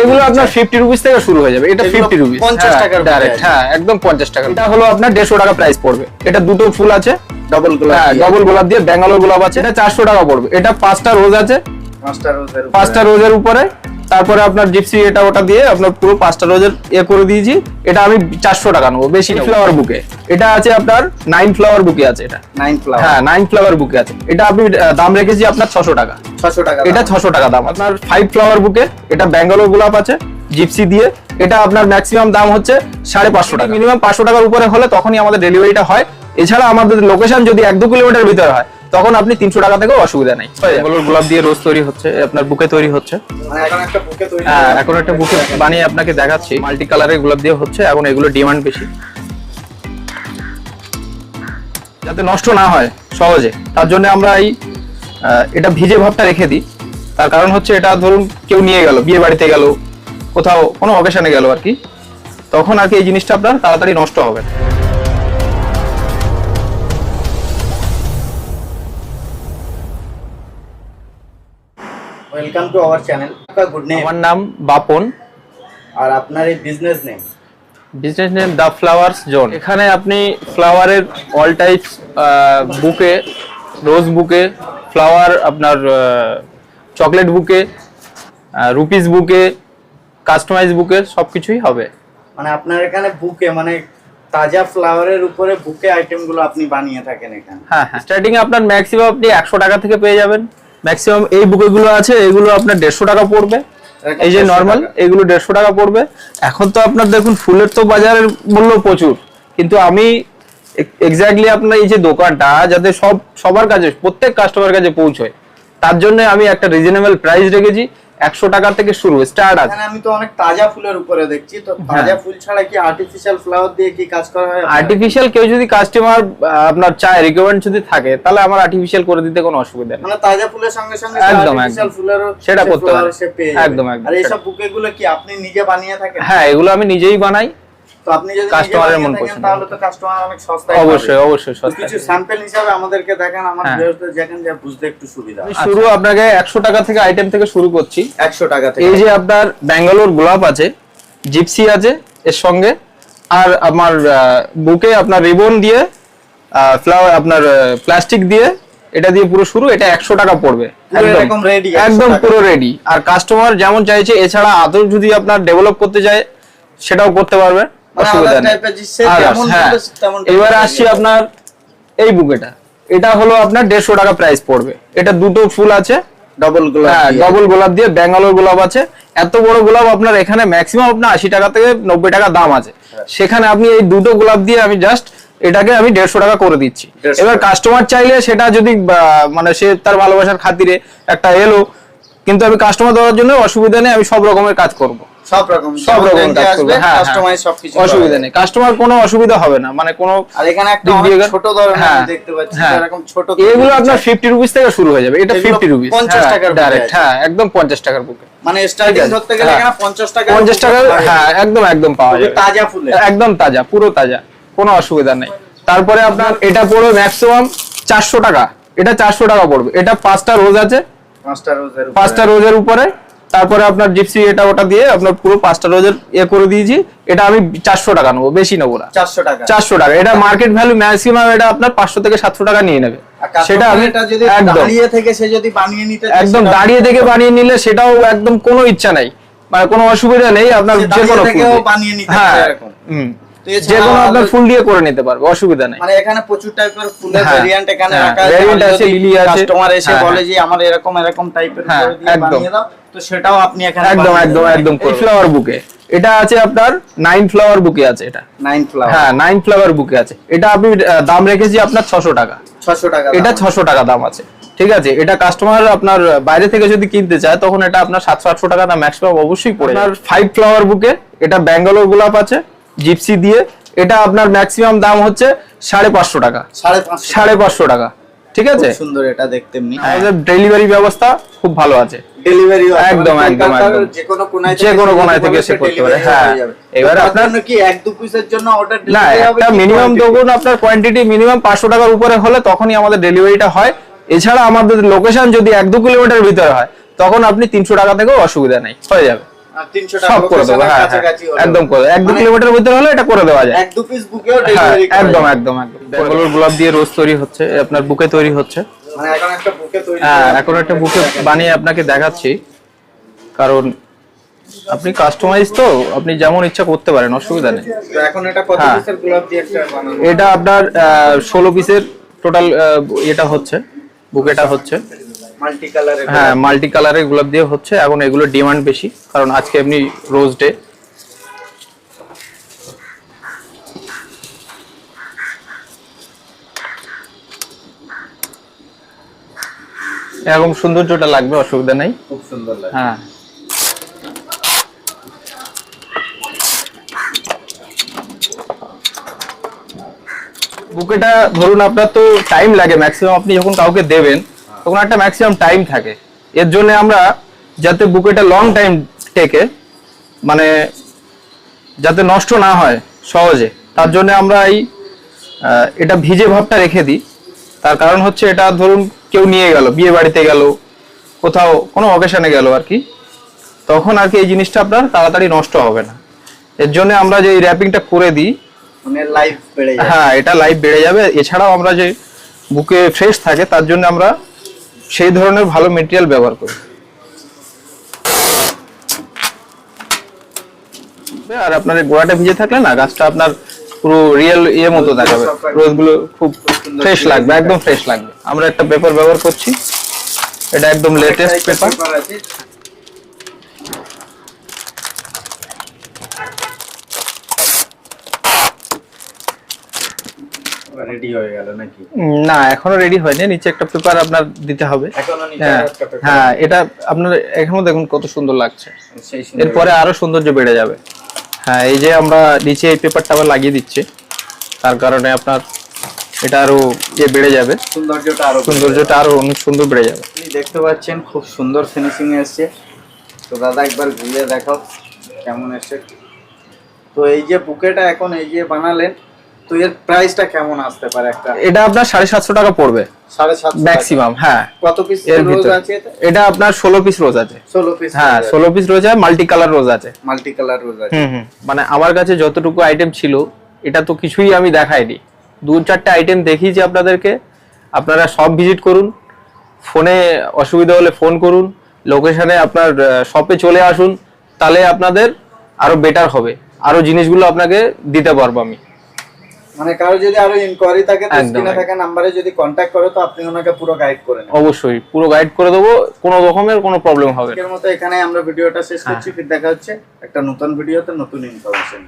এগুলো আপনার 50 রুপিস থেকে শুরু হয়ে যাবে। এটা 50 রুপিস 50 টাকার ডাইরেক্ট, হ্যাঁ একদম 50 টাকা। এটা হলো আপনার 150 টাকা প্রাইস পড়বে। এটা দুটো ফুল আছে, ডাবল গোলাপ, হ্যাঁ ডাবল গোলাপ দিয়ে ব্যাঙ্গালোর গোলাপ আছে। এটা 400 টাকা পড়বে। এটা 5টা রোজ আছে, 5টা রোজের উপরে। তারপরে আপনার জিপসি এটা ওটা দিয়ে আপনার পুরো 5টা রোজের করে দিয়েছি। এটা আমি 400 টাকা নেবো, বেশি ফ্লাওয়ার বুকে। এটা আছে আপনার 9 ফ্লাওয়ার বুকে আছে। এটা 9 ফ্লাওয়ার, হ্যাঁ 9 ফ্লাওয়ার বুকে আছে। এটা আমি দাম রেখেছি আপনার 600 টাকা। 600 টাকা এটা 600 টাকা দাম। আপনার 5 ফ্লাওয়ার বুকে, এটা ব্যাঙ্গালোর গোলাপ আছে জিপসি দিয়ে। এটা আপনার ম্যাক্সিমাম দাম হচ্ছে 550 টাকা। মিনিমাম 500 টাকার উপরে হলে তখনই আমাদের ডেলিভারিটা হয়। এছাড়া আমাদের লোকেশন যদি 1-2 কিলোমিটার ভিতরে হয় তখন আপনি 300 টাকা থেকেও অসুবিধা নেই। ব্যাঙ্গালোর গোলাপ দিয়ে রোজ তৈরি হচ্ছে, আপনার বুকে তৈরি হচ্ছে। মানে এখন একটা বুকে তৈরি, হ্যাঁ এখন একটা বুকে বানিয়ে আপনাকে দেখাচ্ছি। মাল্টি কালারের গোলাপ দিয়ে হচ্ছে, এখন এগুলো ডিমান্ড বেশি, যাতে নষ্ট না হয় সহজে। তার জন্য আমরা এই এটা ভিজে ভাবটা রেখে দিই। তার কারণ হচ্ছে এটা ধরুন কেউ নিয়ে গেল, বিয়ে বাড়িতে গেল, কোথাও কোনো অকেশনে গেল আর কি, তখন আর কি এই জিনিসটা আপনার তাড়াতাড়ি নষ্ট হবে না। Welcome to our channel. আপনার গুড নেম? আমার নাম বাপন। আর আপনার এই business name? Business name the flowers zone. এখানে আপনি ফ্লাওয়ারের অল টাইপস বুকে, রোজ বুকে, ফ্লাওয়ার আপনার চকলেট বুকে, রুপিস বুকে, কাস্টমাইজ বুকে সবকিছুই হবে। মানে আপনার এখানে বুকে মানে তাজা ফ্লাওয়ারের উপরে বুকে আইটেমগুলো আপনি বানিয়ে থাকেন এখানে? হ্যাঁ হ্যাঁ, স্টার্টিং এ আপনার ম্যাক্সিমাম আপনি 100 টাকা থেকে পেয়ে যাবেন। ম্যাক্সিমাম এই বুকেগুলো আছে, এগুলো আপনার 150 টাকা পড়বে। এই যে নরমাল এগুলো 150 টাকা পড়বে। এখন তো আপনার দেখুন ফুলের তো বাজারের মূল্য প্রচুর, কিন্তু আমি এক্স্যাক্টলি আপনার এই যে দোকানটা যাতে সবার কাছে, প্রত্যেক কাস্টমারের কাছে পৌঁছয়, তার জন্য আমি একটা রিজনেবল প্রাইস রেখেছি। 100 টাকা থেকে শুরু স্টার্ট আছে। এখানে আমি তো অনেক তাজা ফুলের উপরে দেখছি, তো তাজা ফুল ছাড়া কি আর্টিফিশিয়াল ফ্লাওয়ার দিয়ে কি কাজ করা হয়? আর্টিফিশিয়াল কেউ যদি কাস্টমার আপনার চায়, রিকোয়ারমেন্ট যদি থাকে, তাহলে আমার আর্টিফিশিয়াল করে দিতে কোনো অসুবিধা নেই। মানে তাজা ফুলের সঙ্গে সঙ্গে একদম আর্টিফিশিয়াল ফুলেরও সেটা করতে পারে, একদম। একদম। আর এইসব বুকেগুলো কি আপনি নিজে বানিয়ে থাকেন? হ্যাঁ এগুলো আমি নিজেই বানাই। তো আপনি যদি কাস্টমারের মন পছন্দ, তাহলে তো কাস্টমার অনেক সস্তায় অবশ্যই অবশ্যই সস্তা। কিছু স্যাম্পল হিসাবে আমাদেরকে দেখেন, আমার ভিউয়ারদের দেখেন, যা বুঝতে একটু সুবিধা। শুরু আপনাকে 100 টাকা থেকে আইটেম থেকে শুরু করছি। 100 টাকা থেকে এই যে আপনার ব্যাঙ্গালোর গোলাপ আছে, জিপসি আছে এর সঙ্গে, আর আমার বুকে আপনার রিবন দিয়ে, ফ্লাওয়ার আপনার প্লাস্টিক দিয়ে, এটা দিয়ে পুরো শুরু। এটা 100 টাকা পড়বে, একদম রেডি, একদম পুরো রেডি। আর কাস্টমার যেমন চাইছে, এছাড়া আদৌ যদি আপনার ডেভেলপ করতে চায় সেটাও করতে পারবে, অসুবিধা নেই। এবার আসছি আপনার এই বুকেটা। এটা হলো আপনার 150 টাকা প্রাইস পড়বে। এটা দুটো ফুল আছে, ডাবল গোলাপ, হ্যাঁ ডাবল গোলাপ দিয়ে ব্যাঙ্গালোর গোলাপ আছে। এত বড় গোলাপ আপনার এখানে ম্যাক্সিমাম আপনার 80 টাকা থেকে 90 টাকা দাম আছে। সেখানে আপনি এই দুটো গোলাপ দিয়ে আমি জাস্ট এটাকে আমি 150 টাকা করে দিচ্ছি। এবার কাস্টমার চাইলে সেটা যদি মানে সে তার ভালোবাসার খাতিরে একটা এলো, কিন্তু আমি কাস্টমার দেওয়ার জন্য অসুবিধা নেই, আমি সব রকমের কাজ করব। সব রকম কাজ করব, কাস্টমাইজ সবকিছু, অসুবিধা নেই। কাস্টমার কোনো অসুবিধা হবে না, মানে কোনো। আর এখানে একটা ছোট ধরনের আমি দেখতে পাচ্ছি, এরকম ছোট, এগুলো আপনার 50 রুপিস থেকে শুরু হয়ে যাবে। এটা 50 রুপিস 50 টাকার ডাইরেক্ট, হ্যাঁ একদম 50 টাকার বুকে। মানে স্টার্টিং ধরতে গেলে এখানে 50 টাকা, হ্যাঁ একদম একদম পাওয়া যাবে, তাজা ফুল, একদম তাজা, পুরো তাজা, কোনো অসুবিধা নেই। তারপরে আপনার এটা পড়বে ম্যাক্সিমাম 400 টাকা। এটা 400 টাকা পড়বে। এটা 5টা রোজ আছে, 5টা রোজের উপরে। তারপরে আপনার জিপসি এটা ওটা দিয়ে আপনার পুরো 5টা রোজের করে দিয়েছি। এটা আমি 400 টাকা নেবো, বেশি নেবো না। 400 টাকা। এটা মার্কেট ভ্যালু ম্যাক্সিমাম এটা আপনার 500 থেকে 700 টাকা নিয়ে নেবে। সেটা আমি একদম দাঁড়িয়ে থেকে সে যদি বানিয়ে নিতে, একদম দাঁড়িয়ে থেকে বানিয়ে নিলে সেটাও একদম কোনো ইচ্ছা নাই, মানে কোনো অসুবিধা নেই। আপনার যে কোনো ফুল বানিয়ে নিতে, হ্যাঁ যে কোনো আপনার ফুল দিয়ে করে নিতে পারবে, অসুবিধা নেই। মানে এখানে প্রচুর টাইপের ফুলের ভেরিয়েন্ট এখানে রাখা আছে। ভেরিয়েন্ট আছে, লিলি আছে। কাস্টমার এসে বলে যে আমার এরকম এরকম টাইপের করে দিয়ে বানিয়ে দাও, তো সেটাও আপনি এখানে একদম একদম একদম। ফ্লাওয়ার বুকে এটা আছে আপনার 9 ফ্লাওয়ার বুকে আছে। এটা 9 ফ্লাওয়ার, হ্যাঁ 9 ফ্লাওয়ার বুকে আছে। এটা আমি দাম রেখেছি আপনার 600 টাকা। 600 টাকা, এটা 600 টাকা দাম আছে, ঠিক আছে। এটা কাস্টমার আপনার বাইরে থেকে যদি কিনতে চায় তখন এটা আপনার 700-800 টাকা না ম্যাক্সিমাম অবশ্যই পড়ে। আপনার 5 ফ্লাওয়ার বুকে, এটা ব্যাঙ্গালোর গোলাপ আছে জিপসি দিয়ে। এটা আপনার ম্যাক্সিমাম দাম হচ্ছে 550 টাকা, 550 টাকা, ঠিক আছে। সুন্দর, এটা দেখতে এমনি। আমাদের ডেলিভারি ব্যবস্থা খুব ভালো আছে, ডেলিভারি একদম একদম একদম, যে কোনো কোণায় থেকে সে করতে পারে। হ্যাঁ এবার আপনার কি 1-2 পিসের জন্য অর্ডার না, একটা মিনিমাম দেখুন আপনার কোয়ান্টিটি মিনিমাম 500 টাকার উপরে হলে তখনই আমাদের ডেলিভারিটা হয়। এছাড়া আমাদের লোকেশন যদি 1-2 কিলোমিটার ভিতরে হয় তখন আপনি 300 টাকা থেকেও অসুবিধা নেই, হয়ে যাবে। 300 সব টাকা করে দেবো, হ্যাঁ হ্যাঁ, কাছাকাছি হলো। একদম করে 1-2 মানে কিলোমিটার ভিতরে হলে এটা করে দেওয়া যায়। 1-2 পিস বুকেও হ্যাঁ ডেলিভারি একদম একদম একদম। বেঙ্গলোর গোলাপ দিয়ে রোজ তৈরি হচ্ছে, আপনার বুকে তৈরি হচ্ছে। মানে এখন একটা বুকে তৈরি হ্যাঁ করে এখন একটা বুকে বানিয়ে আপনাকে দেখাচ্ছি, কারণ আপনি কাস্টমাইজ তো আপনি যেমন ইচ্ছা করতে পারেন, অসুবিধা নেই। তো এখন এটা কত হ্যাঁ। পিসের গোলাপ দিয়ে একটা বানানো? এটা আপনার 16 পিসের টোটাল এটা হচ্ছে, বুকেটা হচ্ছে। মাল্টি কালারের হ্যাঁ মাল্টি কালারের গোলাপ দিয়ে হচ্ছে। এখন এগুলো ডিমান্ড বেশি, কারণ আজকে এমনি রোজ ডে। এরকম সৌন্দর্যটা লাগবে, অসুবিধা নেই। খুব সুন্দর লাগে। হ্যাঁ বুকেটা ধরুন আপনার তো টাইম লাগে ম্যাক্সিমাম, আপনি যখন কাউকে দেবেন তখন একটা ম্যাক্সিমাম টাইম থাকে। এর জন্য আমরা যাতে বুকেটা লং টাইম টেকে, মানে যাতে নষ্ট না হয় সহজে, তার জন্য আমরা এই এটা ভিজে ভাবটা রেখে দিই। তার কারণ হচ্ছে এটা ধরুন কেউ নিয়ে গেল, বিয়ে বাড়িতে গেল, কোথাও কোনো অকেশনে গেল আর কি, তখন আর কি এই জিনিসটা আপনার তাড়াতাড়ি নষ্ট হবে না। এর জন্য আমরা যে র্যাপিংটা করে দিই, মানে লাইফ বেড়ে যায়। হ্যাঁ এটা লাইফ বেড়ে যাবে। এছাড়াও আমরা যে বুকে ফ্রেশ থাকে তার জন্য আমরা সেই ধরনের ভালো মেটেরিয়াল ব্যবহার করি। আর আপনার এই গোড়াটা ভিজে থাকলে না গাছটা আপনার পুরো রিয়েল মতো দেখাবে, রোজগুলো খুব ফ্রেশ লাগবে, একদম ফ্রেশ লাগবে। আমরা একটা পেপার ব্যবহার করছি, এটা একদম লেটেস্ট পেপার। আছে। রেডি হয়ে গেল নাকি? না এখনো রেডি হয়নি, নিচে একটা পেপার আপনার দিতে হবে। এখনো নিচে হ্যাঁ একটা paper। হ্যাঁ, এটা আপনার এখনো দেখুন কত সুন্দর লাগছে, সেই সুন্দর। এরপরে আরো সৌন্দর্য বেড়ে যাবে। হ্যাঁ এই যে আমরা নিচে এই পেপারটা আবার লাগিয়ে দিচ্ছি, তার কারণে আপনার এটা আরো বেড়ে যাবে, সৌন্দর্যটা আরো অনেক সুন্দর বেড়ে যাবে। আপনি দেখতে পাচ্ছেন খুব সুন্দর ফিনিশিং এসছে। তো দাদা একবার ঘুরিয়ে দেখাও কেমন এসছে। তো এই যে বুকেটা এখন এই যে বানালেন, তো এর প্রাইসটা কেমন আসতে পারে? একটা এটা আপনার 750 টাকা পড়বে 750 ম্যাক্সিমাম। হ্যাঁ কত পিস এর রোজ ভিতরে আছে? এটা আপনার 16 পিস রোজ আছে। 16 পিস। হ্যাঁ 16 পিস রোজ আছে, মাল্টি কালার রোজ আছে। মাল্টি কালার রোজ আছে। মানে আমার কাছে যতটুকু আইটেম ছিল এটা তো কিছুই আমি দেখাইনি, 2-4টে আইটেম দেখিয়েছি আপনাদেরকে। আপনারা সব ভিজিট করুন, ফোনে অসুবিধা হলে ফোন করুন, লোকেশনে আপনার শপে চলে আসুন, তাহলে আপনাদের আরো বেটার হবে, আরো জিনিসগুলো আপনাকে দিতে পারবো আমি। মানে কারো যদি আরো ইনকোয়ারি থাকে তো একদম, স্ক্রিনে থাকা নম্বরে যদি কন্টাক্ট করে তো আপনি ওনাকে পুরো গাইড করে নেবেন। অবশ্যই পুরো গাইড করে দেবো, কোনো রকমের কোনো প্রবলেম হবে না। আজকের মতো এখানে আমরা ভিডিওটা শেষ করছি, ফির দেখা হচ্ছে একটা নতুন ভিডিওতে নতুন ইনফরমেশন।